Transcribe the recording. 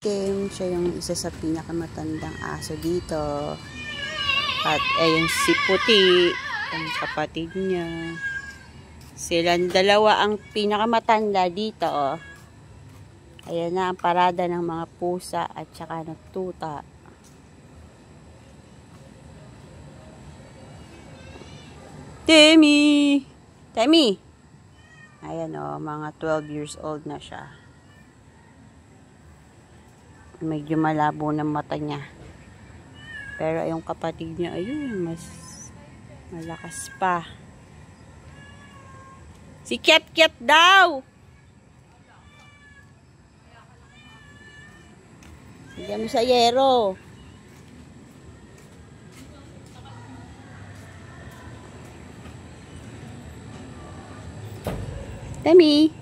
itim. Siya yung isa sa pinakamatandang aso dito. At ayun si Puti, ang kapatid niya. Silang dalawa ang pinakamatanda dito. Oh. Ayan na ang parada ng mga pusa at saka ng tuta. Temi! Temi! Ayan o, mga 12 years old na siya. Medyo malabo ng mata niya. Pero yung kapatid niya, ayun, mas malakas pa. Si Ket daw! Bigyan mo sa yero. Temi!